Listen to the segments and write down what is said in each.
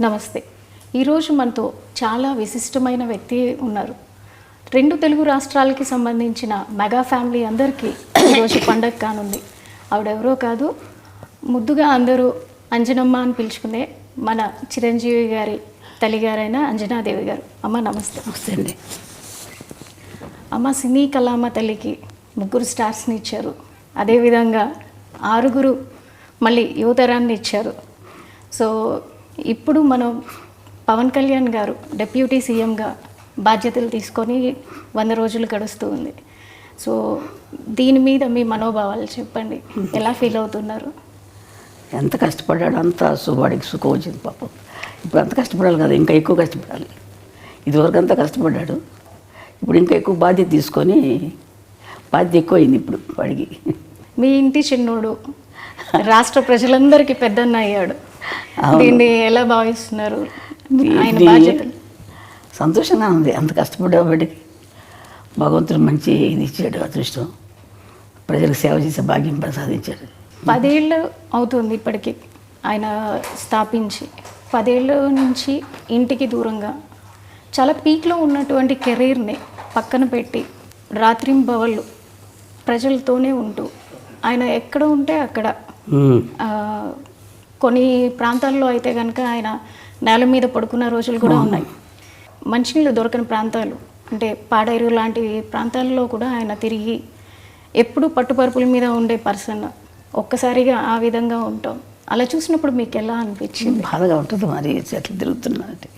నమస్తే. ఈరోజు మనతో చాలా విశిష్టమైన వ్యక్తి ఉన్నారు. 2 తెలుగు రాష్ట్రాలకి సంబంధించిన మెగా ఫ్యామిలీ అందరికీ ఈరోజు పండగ కానుంది. ఆవిడెవరో కాదు, ముద్దుగా అందరూ అంజనమ్మ అని పిలుచుకునే మన చిరంజీవి గారి తల్లిగారైన అంజనాదేవి గారు. అమ్మ నమస్తే. నమస్తే అండి. అమ్మ సినీ కళామ తల్లికి 3 స్టార్స్ని ఇచ్చారు. అదేవిధంగా 6 మళ్ళీ యువతరాన్ని ఇచ్చారు. సో ఇప్పుడు మనం పవన్ కళ్యాణ్ గారు డిప్యూటీ సీఎంగా బాధ్యతలు తీసుకొని 100 రోజులు గడుస్తూ ఉంది. సో దీని మీద మీ మనోభావాలు చెప్పండి. ఎలా ఫీల్ అవుతున్నారు? ఎంత కష్టపడ్డాడు అంత వాడికి సుఖం వచ్చింది పాపం. ఇప్పుడు అంత కష్టపడాలి కదా, ఇంకా ఎక్కువ కష్టపడాలి. ఇదివరకు అంతా కష్టపడ్డాడు, ఇప్పుడు ఇంకా ఎక్కువ బాధ్యత తీసుకొని బాధ్యత ఎక్కువైంది ఇప్పుడు వాడికి. మీ ఇంటి చిన్నోడు రాష్ట్ర ప్రజలందరికీ పెద్దన్న అయ్యాడు. దీన్ని ఎలా భావిస్తున్నారు? ఆయన బాధ్యతలు సంతోషంగా ఉంది. అంత కష్టపడ్డా వాడికి భగవంతుడు మంచి ఇది ఇచ్చాడు, అదృష్టం. ప్రజలకు సేవ చేసే భాగ్యం ప్రసాదించాడు. 10 ఏళ్ళు అవుతుంది ఇప్పటికీ ఆయన స్థాపించి. 10 ఏళ్ళ నుంచి ఇంటికి దూరంగా చాలా పీక్లో ఉన్నటువంటి కెరీర్ని పక్కన పెట్టి రాత్రింబవళ్ళు ప్రజలతోనే ఉంటూ ఆయన ఎక్కడ ఉంటే అక్కడ, కొన్ని ప్రాంతాల్లో అయితే కనుక ఆయన నేల మీద పడుకున్న రోజులు కూడా ఉన్నాయి. మంచినీళ్ళు దొరకని ప్రాంతాలు అంటే పాడేరు లాంటి ప్రాంతాల్లో కూడా ఆయన తిరిగి ఎప్పుడు పట్టుపరుపుల మీద ఉండే పర్సన్. ఒక్కసారిగా ఆ విధంగా ఉంటాం. అలా చూసినప్పుడు మీకు ఎలా అనిపించింది? బాధగా ఉంటుంది. మరి చెట్లు తిరుగుతున్నానంటే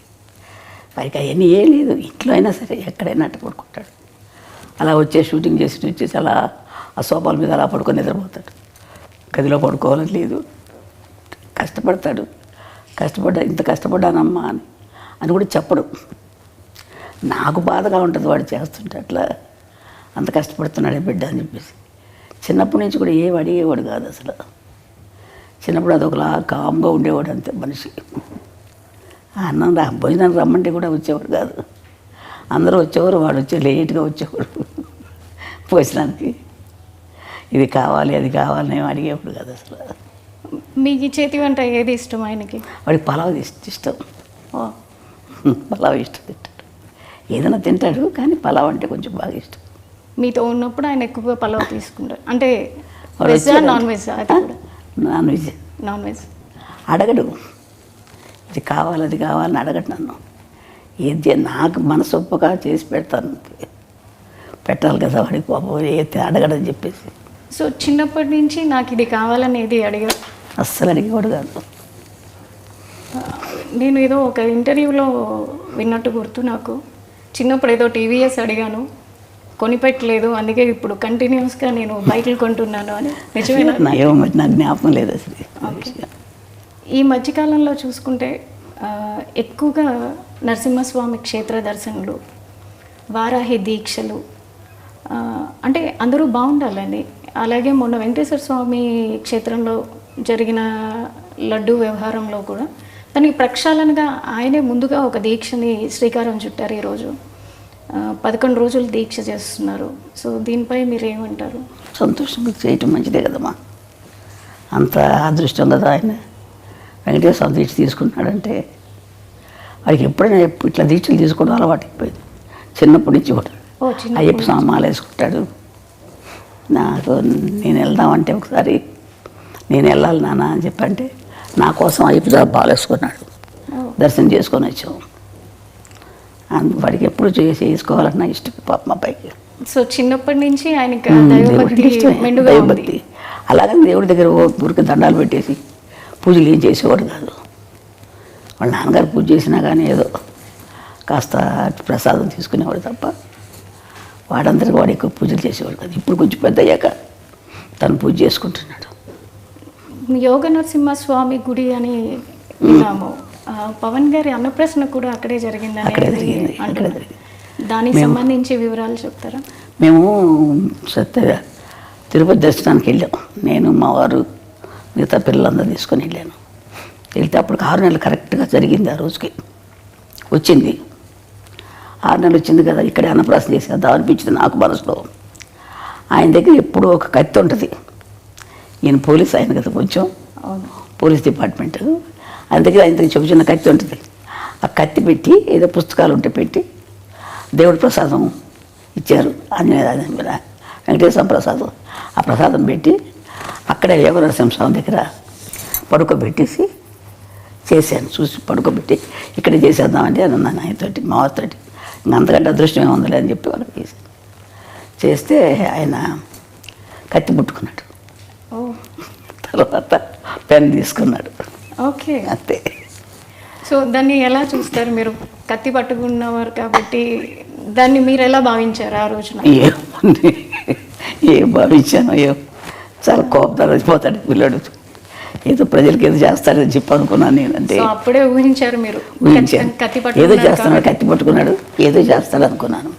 వారికి అవన్నీ ఏ లేదు. ఇంట్లో అయినా సరే ఎక్కడైనా అట్ట పడుకుంటాడు. అలా షూటింగ్ వచ్చేసి అలా ఆ సోఫాల మీద అలా పడుకొని నిద్రపోతాడు. గదిలో పడుకోవాలని లేదు. కష్టపడతాడు. ఇంత కష్టపడ్డానమ్మా అని కూడా చెప్పడు. నాకు బాధగా ఉంటుంది వాడు చేస్తుంటే, అట్లా అంత కష్టపడుతున్నాడే బిడ్డ అని చెప్పేసి. చిన్నప్పటి నుంచి కూడా ఏం అడిగేవాడు కాదు అసలు. చిన్నప్పుడు అదొకలా కామ్గా ఉండేవాడు అంతే మనిషి. అన్నం భోజనానికి రమ్మంటే కూడా వచ్చేవాడు కాదు. అందరూ వచ్చేవారు, వాడు లేట్గా వచ్చేవాడు భోజనానికి. ఇది కావాలి అది కావాలని ఏమి అడిగేవాడు కాదు అసలు. మీకు చేతి వంట ఏది ఇష్టం ఆయనకి? వాడికి పలావ్ ఇష్టం. పలావ్ ఇష్టం తింటాడు. ఏదైనా తింటాడు కానీ పలావ్ అంటే కొంచెం బాగా ఇష్టం. మీతో ఉన్నప్పుడు ఆయన ఎక్కువగా పలావ్ తీసుకుంటారు అంటే veg non veg? Non veg. Non veg అడగడు. ఇది కావాలి అది కావాలని అడగడు నన్ను. ఏది నాకు మనసు ఒప్పగా చేసి పెడతాను. పెట్టాలి కదా వాడికి పాపం, ఏది అడగడని చెప్పేసి. సో చిన్నప్పటి నుంచి నాకు ఇది కావాలనేది అడిగారు? అస్సలు అడిగేవాడు కాదు. నేను ఏదో ఒక ఇంటర్వ్యూలో విన్నట్టు గుర్తు నాకు. చిన్నప్పుడు ఏదో టీవీఎస్ అడిగాను, కొనిపెట్టలేదు, అందుకే ఇప్పుడు కంటిన్యూస్గా నేను బైకులు కొంటున్నాను అని. నిజమేనా? నాకు జ్ఞాపకం లేదు అసలు. ఈ మధ్యకాలంలో చూసుకుంటే ఎక్కువగా నరసింహస్వామి క్షేత్ర దర్శనలు, వారాహి దీక్షలు, అంటే అందరూ బాగుండాలని. అలాగే మొన్న వెంకటేశ్వర స్వామి క్షేత్రంలో జరిగిన లడ్డు వ్యవహారంలో కూడా దానికి ప్రక్షాళనగా ఆయనే ముందుగా ఒక దీక్షని శ్రీకారం చుట్టారు. ఈరోజు 11 రోజులు దీక్ష చేస్తున్నారు. సో దీనిపై మీరు ఏమంటారు? సంతోషంగా చేయటం మంచిదే కదమ్మా. అంత అదృష్టం కదా ఆయన. వెంకటేశ్వర స్వామి దీక్ష తీసుకుంటున్నాడంటే వాడికి ఎప్పుడైనా ఇట్లా దీక్షలు తీసుకోవడం అలవాటు అయిపోయింది చిన్నప్పటి నుంచి కూడా. అయ్యప్ప స్వామి మాల వేసుకుంటాడు. నాకు నేను వెళ్దామంటే ఒకసారి నేను వెళ్ళాలి నాన్న అని చెప్పంటే నా కోసం అయ్యప్ప స్వామి మాల వేసుకున్నాడు. దర్శనం చేసుకొని వచ్చాము. వాడికి ఎప్పుడు చేసుకోవాలన్నా ఇష్టం పాప మా పైకి. సో చిన్నప్పటి నుంచి ఆయనకి దైవభక్తి. అలాగని దేవుడి దగ్గర ఊరికి దండాలు పెట్టేసి పూజలు ఏం చేసేవాడు కాదు. వాళ్ళ నాన్నగారు పూజ చేసినా కానీ ఏదో కాస్త ప్రసాదం తీసుకునేవాడు తప్ప వాడందరికీ వాడు ఎక్కువ పూజలు చేసేవాడు కాదు. ఇప్పుడు కొంచెం పెద్ద అయ్యాక తను పూజ చేసుకుంటున్నాడు. యోగ నరసింహస్వామి గుడి అని విన్నాము. పవన్ గారి అన్నప్రసన్న కూడా అక్కడే జరిగిందని. అక్కడే జరిగింది. దానికి సంబంధించి వివరాలు చెప్తారా? మేము తిరుపతి దర్శనానికి వెళ్ళాం. నేను మా వారు మిగతా పిల్లలందరూ తీసుకొని వెళ్ళాను. వెళ్తే అప్పటికి 6 నెలలు కరెక్ట్గా జరిగింది. ఆ రోజుకి వచ్చింది. 6 నెలలు వచ్చింది కదా, ఇక్కడే అన్నప్రాసన చేసేద్దాం అనిపించింది నాకు మనసులో. ఆయన దగ్గర ఎప్పుడూ ఒక కత్తి ఉంటుంది. ఈయన పోలీస్ ఆయన కదా, కొంచెం పోలీస్ డిపార్ట్మెంట్. అందుకే ఆయన చిన్న కత్తి ఉంటుంది, ఆ కత్తి పెట్టి ఏదో పుస్తకాలు ఉంటే పెట్టి దేవుడి ప్రసాదం ఇచ్చారు. వెంకటేశ్వర ప్రసాదం, ఆ ప్రసాదం పెట్టి అక్కడే యోగ నరసింహస్వామి దగ్గర పడుకోబెట్టేసి చేశాను. చూసి పడుకోబెట్టి ఇక్కడే చేసేద్దామంటే అని అన్నాను ఆయనతోటి, మా వారితోటి. ఇంకా అంతకంటే అదృష్టం ఏముందిలే అని చెప్పి వాళ్ళకి చేశాను. చేస్తే ఆయన కత్తి పుట్టుకున్నాడు. తర్వాత పెన్ తీసుకున్నాడు. ఓకే, అంతే. సో దాన్ని ఎలా చూస్తారు మీరు? కత్తి పట్టుకున్నవారు కాబట్టి దాన్ని మీరు ఎలా భావించారు ఆ రోజున? ఏం భావించాను, చాలా కోపంతో వచ్చిపోతాడు పిల్లడు, ఏదో ప్రజలకి ఏదో చేస్తాడని చెప్పి అనుకున్నాను నేను. అంటే అప్పుడే ఊహించారు మీరు? కత్తి ఏదో చేస్తున్నాడు, కత్తి పట్టుకున్నాడు, ఏదో చేస్తాడు అనుకున్నాను.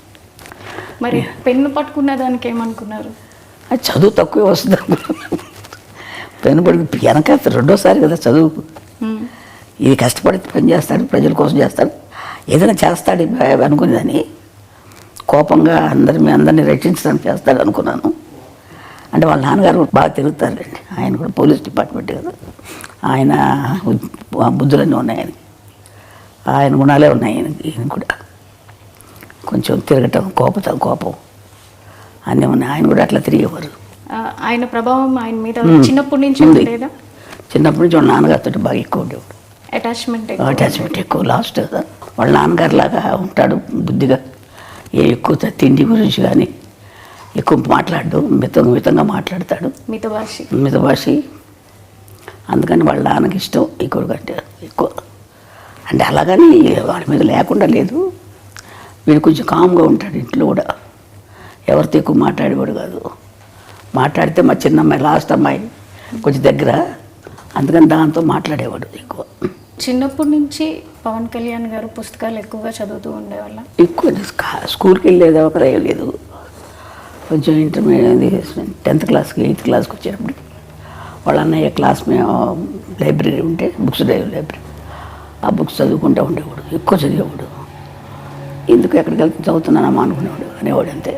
మరి పెన్ను పట్టుకున్న దానికి ఏమనుకున్నారు? అది చదువు తక్కువే వస్తుంది అనుకున్నాను. పెన్ను పట్టుకు వెనక రెండోసారి కదా చదువు. ఇది కష్టపడి పని చేస్తాడు, ప్రజల కోసం చేస్తాడు, ఏదైనా చేస్తాడు అనుకునేదని. కోపంగా అందరినీ రక్షించడానికి చేస్తాడు అనుకున్నాను. అంటే వాళ్ళ నాన్నగారు బాగా తిరుగుతారండి, ఆయన కూడా పోలీస్ డిపార్ట్మెంట్ కదా, ఆయన బుద్ధులన్నీ ఉన్నాయి ఆయనకి, ఆయన గుణాలే ఉన్నాయి ఈయన కూడా. కొంచెం తిరగటం, కోపం అన్నీ ఉన్నాయి. ఆయన కూడా అట్లా తిరిగేవారు. ఆయన ప్రభావం ఆయన మీద చిన్నప్పటి నుంచి ఉండేదా? చిన్నప్పటి నుంచి వాళ్ళ నాన్నగారితో బాగా ఎక్కువ ఉండేవాడు. అటాచ్మెంట్ ఎక్కువ. లాస్ట్ కదా వాళ్ళ నాన్నగారు లాగా ఉంటాడు, బుద్ధిగా. ఎక్కువ తిండి గురించి కానీ ఎక్కువ మాట్లాడు, మితంగా మాట్లాడతాడు, మితభాషి. అందుకని వాళ్ళ నాన్నకి ఇష్టం ఎక్కువ కంటే ఎక్కువ. అంటే అలాగని వాడి మీద లేకుండా లేదు, వీడు కొంచెం కామ్గా ఉంటాడు ఇంట్లో కూడా, ఎవరితో ఎక్కువ మాట్లాడేవాడు కాదు. మాట్లాడితే మా చిన్న అమ్మాయి, లాస్ట్ అమ్మాయి కొంచెం దగ్గర, అందుకని దాంతో మాట్లాడేవాడు ఎక్కువ. చిన్నప్పటి నుంచి పవన్ కళ్యాణ్ గారు పుస్తకాలు ఎక్కువగా చదువుతూ ఉండేవాళ్ళ? ఎక్కువ స్కూల్కి వెళ్ళేది ఒకరే లేదు. కొంచెం ఇంటర్మీడియట్ 10th క్లాస్కి 8th క్లాస్కి వచ్చేటప్పుడు వాళ్ళ అన్నయ్య క్లాస్ మేము లైబ్రరీ ఉంటే, బుక్స్ లైబ్రరీ, ఆ బుక్స్ చదువుకుంటూ ఉండేవాడు, ఎక్కువ చదివేవాడు. ఎందుకు ఎక్కడికి వెళ్తే చదువుతున్నానమ్మా అనుకునేవాడు, అనేవాడు అంతే.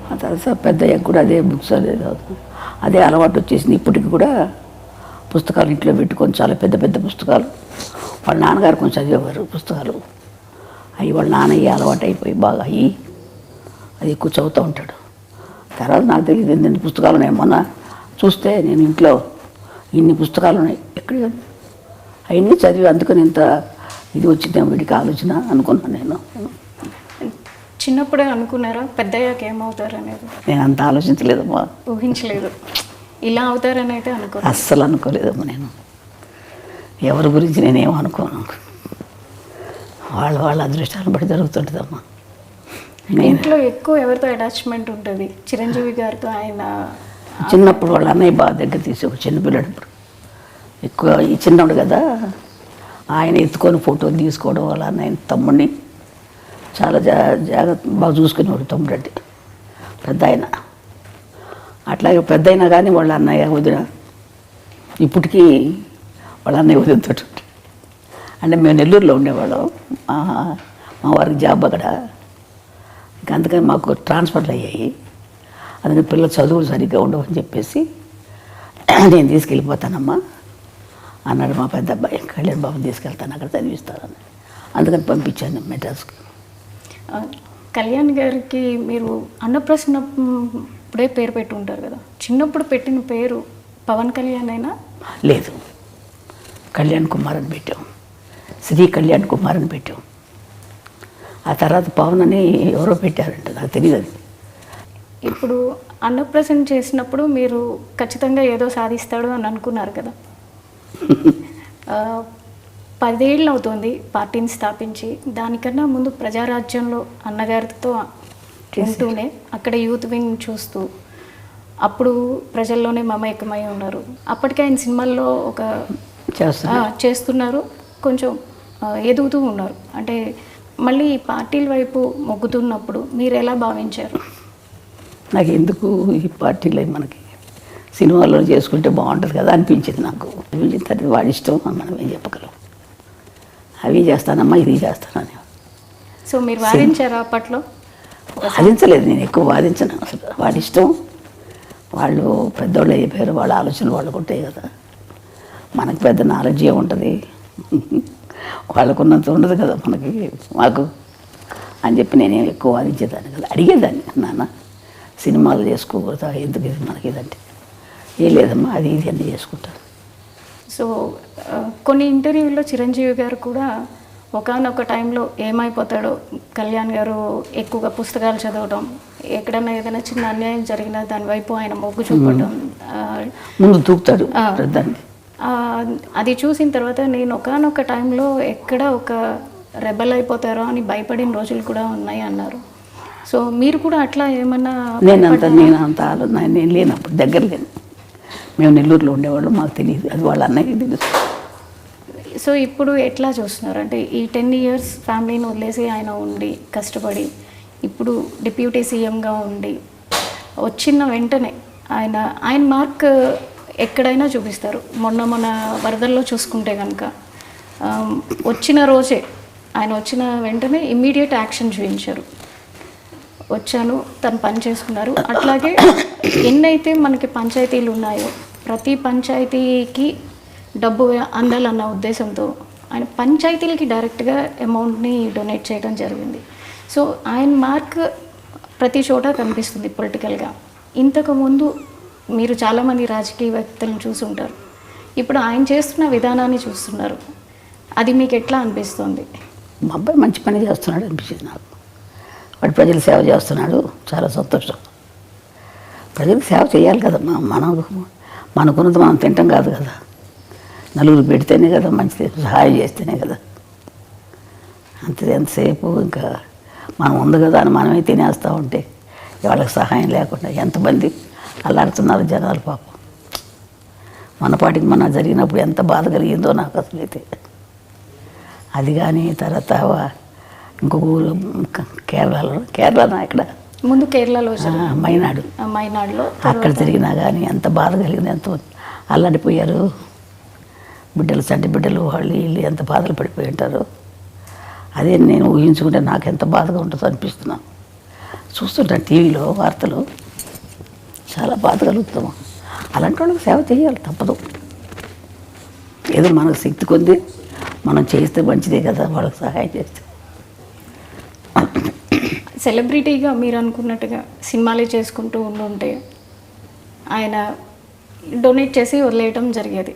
ఆ తర్వాత పెద్దయ్యకు కూడా అదే బుక్స్ అదే చదువుతున్నాడు, అదే అలవాటు వచ్చేసింది. ఇప్పటికి కూడా పుస్తకాలు ఇంట్లో పెట్టుకొని, చాలా పెద్ద పుస్తకాలు. వాళ్ళ నాన్నగారు కొంచెం చదివేవారు పుస్తకాలు, అవి వాళ్ళ నాన్నయ్య అలవాటు అయిపోయి బాగా అయ్యి అది ఎక్కువ చదువుతూ ఉంటాడు. తర్వాత నాకు తెలియదు ఎన్ని పుస్తకాలు ఉన్నాయి. మొన్న చూస్తే నేను ఇంట్లో ఇన్ని పుస్తకాలు ఉన్నాయి, ఎక్కడ అవన్నీ చదివి అందుకని ఇంత ఇది వచ్చిందేమో వీడికి ఆలోచన అనుకున్నాను నేను. చిన్నప్పుడే అనుకున్నారా పెద్దయ్యాక ఏమవుతారు అనేది? నేను అంత ఆలోచించలేదమ్మా, ఊహించలేదు ఇలా అవుతారని అయితే అస్సలు అనుకోలేదమ్మా. నేను ఎవరి గురించి నేనేమో అనుకోను, వాళ్ళ అదృష్టాలను బట్టి జరుగుతుంటుందమ్మా. ఇంట్లో ఎక్కువ ఎవరితో అటాచ్మెంట్ ఉంటుంది? చిరంజీవి గారితో. ఆయన చిన్నప్పుడు వాళ్ళ అన్నయ్య బాగా దగ్గర తీసి, ఒక చిన్నపిల్లడప్పుడు ఎక్కువ, ఈ చిన్నప్పుడు కదా ఆయన ఎత్తుకొని ఫోటోలు తీసుకోవడం, వాళ్ళ అన్నయ్య తమ్ముడిని చాలా జాగ్రత్త బాగా చూసుకునేవాడు. తమ్ముడు అంటే పెద్ద ఆయన. అట్లాగే పెద్ద అయినా కానీ వాళ్ళ అన్నయ్య వదిన ఇప్పటికీ వాళ్ళ అన్నయ్య వదినతో అంటే మేము నెల్లూరులో ఉండేవాళ్ళం, మా వారికి జాబ్ అక్కడ. ఇంకా అందుకని మాకు ట్రాన్స్ఫర్లు అయ్యాయి. అందుకని పిల్లలు చదువులు సరిగ్గా ఉండవని చెప్పేసి నేను తీసుకెళ్ళిపోతానమ్మా అన్నాడు మా పెద్ద అబ్బాయి. కళ్యాణ్ బాబుని తీసుకెళ్తాను, అక్కడ చదివిస్తానని. అందుకని పంపించాను మెడ్రాస్కి. కళ్యాణ్ గారికి మీరు అన్నప్రసన్నప్పుడే పేరు పెట్టి ఉంటారు కదా, చిన్నప్పుడు పెట్టిన పేరు పవన్ కళ్యాణ్ అయినా? లేదు, కళ్యాణ్ కుమార్ అని పెట్టాం, శ్రీ కళ్యాణ్ కుమార్ అని పెట్టాం. ఆ తర్వాత పవన్ అని ఎవరో పెట్టారంట, నాకు తెలియదు అది. ఇప్పుడు అన్నప్రసన్న చేసినప్పుడు మీరు ఖచ్చితంగా ఏదో సాధిస్తాడు అని అనుకున్నారు కదా. 10 ఏళ్ళు అవుతుంది పార్టీని స్థాపించి. దానికన్నా ముందు ప్రజారాజ్యంలో అన్నగారితో ఉంటూనే అక్కడ యూత్ వింగ్ చూస్తూ అప్పుడు ప్రజల్లోనే మమేకమై ఉన్నారు. అప్పటికే ఆయన సినిమాల్లో ఒక చేస్తున్నారు, కొంచెం ఎదుగుతూ ఉన్నారు. అంటే మళ్ళీ పార్టీల వైపు మొగ్గుతున్నప్పుడు మీరు ఎలా భావించారు? నాకు ఎందుకు ఈ పార్టీలు మనకి సినిమాల్లో చేసుకుంటే బాగుంటుంది కదా అనిపించింది నాకు. అనిపించింది వాడి ఇష్టం, మనం ఏం చెప్పగలం. అవి చేస్తానమ్మా, ఇది చేస్తానని. సో మీరు వాదించారా అప్పట్లో? వాదించలేదు, నేను ఎక్కువ వాదించను అసలు. వాడి ఇష్టం, వాళ్ళు పెద్దోళ్ళు అయిపోయారు, వాళ్ళ ఆలోచనలు వాళ్ళకు ఉంటాయి కదా. మనకు పెద్ద నాలెడ్జ్ ఏముంటుంది, వాళ్ళకున్నంత ఉండదు కదా మనకి, మాకు అని చెప్పి నేనేం ఎక్కువ వాదించేదాన్ని కదా. అడిగేదాన్ని, నాన్న సినిమాలు చేసుకోకూడదా, ఎందుకు ఇది మనకి ఇదంటే, ఏం లేదమ్మా అది ఇది అన్నీ చేసుకుంటాను. సో కొన్ని ఇంటర్వ్యూల్లో చిరంజీవి గారు కూడా ఒకానొక టైంలో ఏమైపోతాడో, కళ్యాణ్ గారు ఎక్కువగా పుస్తకాలు చదవడం, ఎక్కడన్నా ఏదైనా చిన్న అన్యాయం జరిగినా దాని వైపు ఆయన మొగ్గు చూపడం, ముందు దూకుతాడు దాన్ని. అది చూసిన తర్వాత నేను ఒకానొక టైంలో ఎక్కడ ఒక రెబల్ అయిపోతారో అని భయపడిన రోజులు కూడా ఉన్నాయి అన్నారు. సో మీరు కూడా అట్లా ఏమన్నా? నేను లేనప్పుడు దగ్గర లేను, మేము నెల్లూరులో ఉండేవాళ్ళు, మాకు తెలియదు, అది వాళ్ళ అన్నయ్య తెలుసు. సో ఇప్పుడు ఎట్లా చూస్తున్నారు అంటే ఈ 10 years ఫ్యామిలీని వదిలేసి ఆయన ఉండి కష్టపడి ఇప్పుడు డిప్యూటీ సీఎంగా ఉండి వచ్చిన వెంటనే ఆయన మార్క్ ఎక్కడైనా చూపిస్తారు. మొన్న వరదల్లో చూసుకుంటే కనుక వచ్చిన రోజే ఆయన వచ్చిన వెంటనే ఇమ్మీడియట్ యాక్షన్ చూపించారు. వచ్చాను, తను పని చేసుకున్నారు. అట్లాగే ఎన్నైతే మనకి పంచాయతీలు ఉన్నాయో ప్రతి పంచాయతీకి డబ్బు అందాలన్న ఉద్దేశంతో ఆయన పంచాయతీలకి డైరెక్ట్గా అమౌంట్ని డొనేట్ చేయడం జరిగింది. సో ఆయన మార్క్ ప్రతి చోట కనిపిస్తుంది పొలిటికల్గా. ఇంతకుముందు మీరు చాలామంది రాజకీయవేత్తలను చూసుంటారు, ఇప్పుడు ఆయన చేస్తున్న విధానాన్ని చూస్తున్నారు, అది మీకు ఎట్లా అనిపిస్తుంది? మా అబ్బాయి మంచి పని చేస్తున్నాడు అనిపించింది నాకు. వాడు ప్రజలు సేవ చేస్తున్నాడు, చాలా సంతోషం. ప్రజలకు సేవ చేయాలి కదా, మనకున్నది మనం తింటాం కాదు కదా, నలుగురు పెడితేనే కదా మంచిది, సహాయం చేస్తేనే కదా. ఎంతసేపు ఇంకా మనం ఉంది కదా అని మనమే తినేస్తూ ఉంటే వాళ్ళకి సహాయం లేకుండా ఎంతమంది అల్లాడుతున్నారు జనాలు పాపం. మన పాటికి మన జరిగినప్పుడు ఎంత బాధ కలిగిందో నాకు అసలు అయితే. అది కానీ తర్వాత ఇంకొక ఊరు కేరళలో ఇక్కడ ముందు కేరళలో మైనాడులో అక్కడ తిరిగినా కానీ ఎంత బాధ కలిగింది, ఎంత అల్లాడిపోయారు బిడ్డలు, చంటి బిడ్డలు, వాళ్ళు వీళ్ళు ఎంత బాధలు పడిపోయి ఉంటారు. అదే నేను ఊహించుకుంటే నాకు ఎంత బాధగా ఉంటుందో అనిపిస్తున్నాను. చూస్తుంటాను టీవీలో వార్తలు, చాలా బాధ కలుగుతాము. అలాంటి వాళ్ళకి సేవ చేయాలి, తప్పదు. ఏదో మనకు శక్తి కొద్ది మనం చేస్తే మంచిదే కదా, వాళ్ళకి సహాయం చేస్తే. సెలబ్రిటీగా మీరు అనుకున్నట్టుగా సినిమాలే చేసుకుంటూ ఉంటే ఆయన డొనేట్ చేసి వదిలేయటం జరిగేది.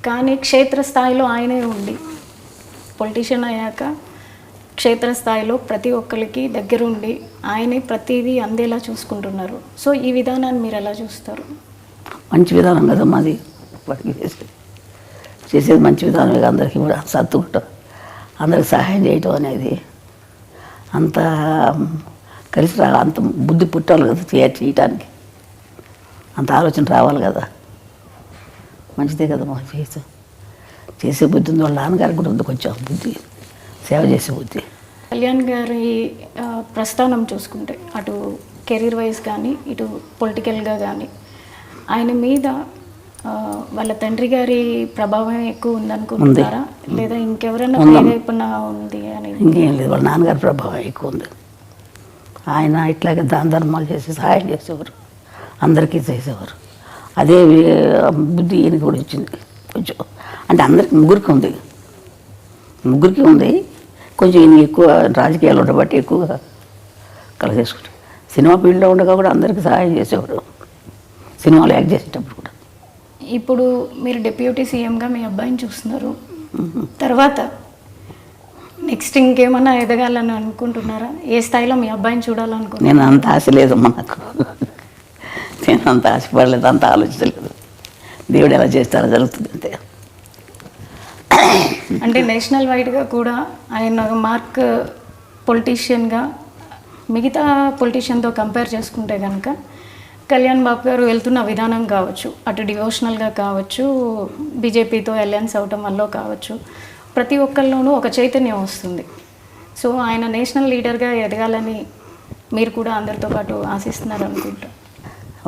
కానీ క్షేత్రస్థాయిలో ఆయనే ఉండి పొలిటీషియన్ అయ్యాక క్షేత్రస్థాయిలో ప్రతి ఒక్కరికి దగ్గరుండి ఆయనే ప్రతిదీ అందేలా చూసుకుంటున్నారు. సో ఈ విధానాన్ని మీరు ఎలా చూస్తారు? మంచి విధానం కదా మాది, వాటికి చేసేది మంచి విధానమే. అందరికీ కూడా సర్దుకుంటాం, అందరికి సహాయం చేయటం అనేది అంత కలిసి అంత బుద్ధి పుట్టాలి కదా చేయటానికి, అంత ఆలోచన రావాలి కదా. మంచిదే కదా మాకు చేసే బుద్ధి ఉంది. వాళ్ళ నాన్నగారికి కూడా ఉంది కొంచెం బుద్ధి, సేవ చేసే బుద్ధి. కళ్యాణ్ గారి ప్రస్థానం చూసుకుంటే అటు కెరీర్ వైజ్ కానీ ఇటు పొలిటికల్గా కానీ ఆయన మీద వాళ్ళ తండ్రి గారి ప్రభావం ఎక్కువ ఉందనుకుంటున్నారా, లేదా ఇంకెవరైనా ప్రేరేపణ ఉంది అని? ఇంకేం లేదు, వాళ్ళ నాన్నగారి ప్రభావం ఎక్కువ ఉంది. ఆయన ఇట్లాగే దాన ధర్మాలు చేసి సహాయం చేసేవారు, అందరికీ చేసేవారు. అదే బుద్ధి ఈయనకి కూడా ఇచ్చింది కొంచెం. అంటే అందరికి ముగ్గురికి ఉంది కొంచెం. ఈయన ఎక్కువ రాజకీయాలు ఉండబట్టి ఎక్కువగా కలిగేసుకుంటారు. సినిమా ఫీల్డ్లో ఉండగా కూడా అందరికీ సహాయం చేసేవారు, సినిమాలు యాక్ట్ చేసేటప్పుడు కూడా. ఇప్పుడు మీరు డిప్యూటీ సీఎంగా మీ అబ్బాయిని చూస్తున్నారు, తర్వాత నెక్స్ట్ ఇంకేమన్నా ఎదగాలని అనుకుంటున్నారా? ఏ స్థాయిలో మీ అబ్బాయిని చూడాలనుకుంటున్నారు? నేను అంత ఆశ లేదమ్మా నాకు, నేను అంత ఆశపడలేదు, అంత ఆలోచించలేదు. దేవుడు ఎలా చేస్తారో జరుగుతుంది అంతే. అంటే నేషనల్ వైడ్గా కూడా ఆయన మార్క్ పొలిటీషియన్గా మిగతా పొలిటీషియన్తో కంపేర్ చేసుకుంటే కనుక కళ్యాణ్ బాబు గారు వెళ్తున్న విధానం కావచ్చు, అటు డివోషనల్గా కావచ్చు, బీజేపీతో అలయన్స్ అవటం వల్ల కావచ్చు, ప్రతి ఒక్కరిలోనూ ఒక చైతన్యం వస్తుంది. సో ఆయన నేషనల్ లీడర్గా ఎదగాలని మీరు కూడా అందరితో పాటు ఆశిస్తున్నారు అనుకుంటా.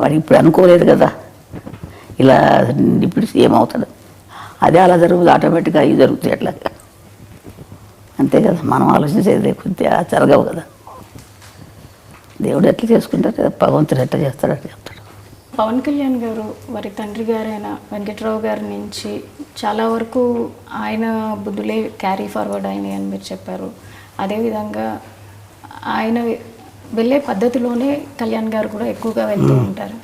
వాడు ఇప్పుడు అనుకోలేదు కదా ఇలా డిప్యూటీ సీఎం అవుతాడు, అదే అలా జరుగుతుంది, ఆటోమేటిక్గా అవి జరుగుతాయి అట్లా, అంతే కదా. మనం ఆలోచించేది కొద్దిగా జరగవు కదా. దేవుడు ఎట్లా చేసుకుంటారు, భగవంతుడు ఎట్లా చేస్తాడు అట్లా చెప్తాడు. పవన్ కళ్యాణ్ గారు వారి తండ్రి గారైన వెంకట్రావు గారి నుంచి చాలా వరకు ఆయన బుద్ధులే క్యారీ ఫార్వర్డ్ అయినాయి అని మీరు చెప్పారు. అదేవిధంగా ఆయన వెళ్ళే పద్ధతిలోనే కళ్యాణ్ గారు కూడా ఎక్కువగా వెళ్తూ ఉంటారు.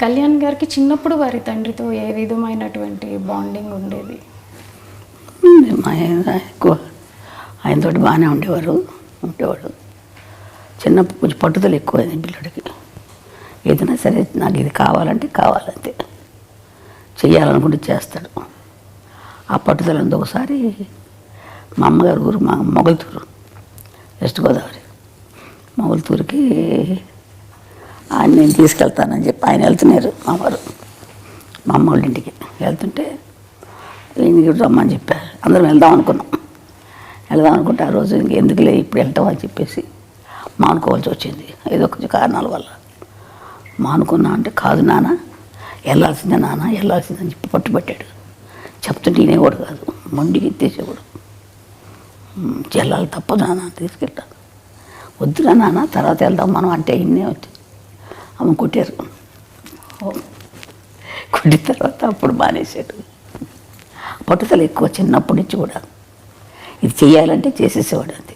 కళ్యాణ్ గారికి చిన్నప్పుడు వారి తండ్రితో ఏ విధమైనటువంటి బాండింగ్ ఉండేది? ఎక్కువ ఆయనతోటి బాగానే ఉండేవాడు. చిన్నప్పుడు కొంచెం పట్టుదల ఎక్కువ అయింది పిల్లడికి. ఏదైనా సరే నాకు ఇది కావాలంటే కావాలంతే, చెయ్యాలనుకుంటే చేస్తాడు. ఆ పట్టుదలంతా ఒకసారి మా అమ్మగారు ఊరు మా మొగల్తూరు, వెస్ట్ గోదావరి మొగల్తూరుకి ఆయన నేను తీసుకెళ్తానని చెప్పి ఆయన వెళ్తున్నారు మా వారు, మా అమ్మ వాళ్ళ ఇంటికి వెళ్తుంటే ఈయనకి రమ్మని చెప్పారు. అందరం వెళ్దాం అనుకుంటే ఆ రోజు ఇంకెందుకులే ఇప్పుడు వెళ్తాం అని చెప్పేసి మానుకోవాల్సి వచ్చింది. ఏదో కొంచెం కారణాల వల్ల మానుకున్నా. అంటే కాదు నాన్న వెళ్ళాల్సిందని చెప్పి పట్టుబట్టాడు. చెప్తుంటే వినేవాడు కాదు, మొండికి ఎత్తేసేవాడు. వెళ్ళాలి తప్పదు నాన్న తీసుకెళ్తాను. వద్దురా నాన్న తర్వాత వెళ్దాం మనం అంటే ఇన్నే వచ్చి అమ్మ కొట్టారు. కొట్టిన తర్వాత అప్పుడు మానేశాడు. పట్టుదల ఎక్కువ చిన్నప్పటి నుంచి కూడా. ఇది చెయ్యాలంటే చేసేసేవాడు అంతే.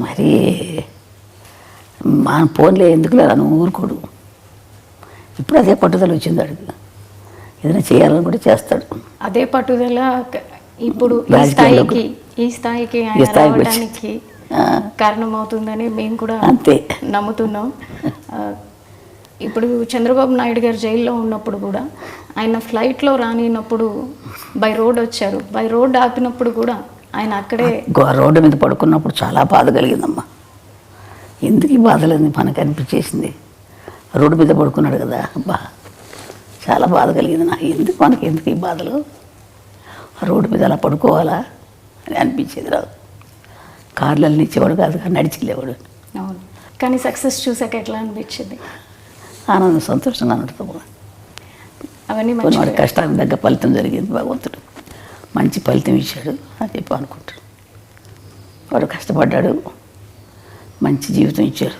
మరి మా ఫోన్లే ఎందుకు లేదా నువ్వు ఊరుకోడు. ఇప్పుడు అదే పట్టుదల వచ్చింది అడిగి, ఏదైనా చేయాలని కూడా చేస్తాడు. అదే పట్టుదల ఇప్పుడు ఈ స్థాయికి రావడానికి కారణమవుతుందని మేము కూడా అంతే నమ్ముతున్నాం. ఇప్పుడు చంద్రబాబు నాయుడు గారు జైల్లో ఉన్నప్పుడు కూడా ఆయన ఫ్లైట్లో రానినప్పుడు బై రోడ్ వచ్చారు. బై రోడ్ ఆపినప్పుడు కూడా ఆయన అక్కడే రోడ్డు మీద పడుకున్నప్పుడు చాలా బాధ కలిగిందమ్మా. ఎందుకు ఈ బాధలేదు మనకు అనిపించేసింది. రోడ్డు మీద పడుకున్నాడు కదా, చాలా బాధ కలిగింది నాకు. ఎందుకు ఈ బాధలు, రోడ్డు మీద అలా పడుకోవాలా అని అనిపించేది. రాదు కార్లలో ఇచ్చేవాడు కాదు, నడిచి వెళ్ళేవాడు. అవును, కానీ సక్సెస్ చూసాక ఎట్లా అనిపించింది? ఆనందం, సంతోషంగా ఉంటుంది. అవన్నీ వాడి కష్టానికి తగ్గ ఫలితం జరిగింది. భగవంతుడు మంచి ఫలితం ఇచ్చాడు అని చెప్పి అనుకుంటాడు. వాడు కష్టపడ్డాడు, మంచి జీవితం ఇచ్చారు.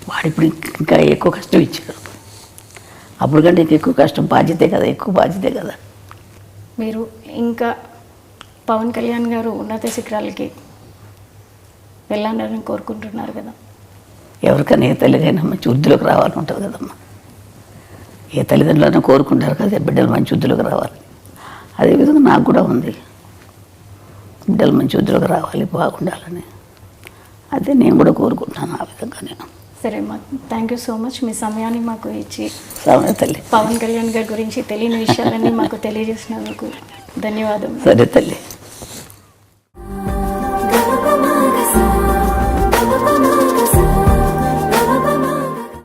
వాడు ఇప్పుడు ఇంకా ఎక్కువ కష్టం ఇచ్చాడు. అప్పుడు కంటే ఎక్కువ కష్టం ఎక్కువ బాధ్యతే కదా. మీరు ఇంకా పవన్ కళ్యాణ్ గారు ఉన్నత శిఖరాలకి వెళ్ళాలని కోరుకుంటున్నారు కదా. ఎవరికైనా ఏ తల్లిదైనా మంచి వృద్ధిలోకి రావాలని ఉంటుంది కదమ్మా. ఏ తల్లిదండ్రులైనా కోరుకుంటారు కదా బిడ్డలు మంచి వృద్ధిలోకి రావాలి. అదేవిధంగా నాకు కూడా ఉంది, బిడ్డలు మంచి వృద్ధిలోకి రావాలి, బాగుండాలని. అదే నేను కూడా కోరుకుంటున్నాను ఆ విధంగా. నేను సరే అమ్మా, థ్యాంక్ యూ సో మచ్. మీ సమయాన్ని మాకు ఇచ్చి తల్లి పవన్ కళ్యాణ్ గారి గురించి తెలియని విషయాలన్నీ మాకు తెలియజేసినందుకు ధన్యవాదాలు. సరే తల్లి.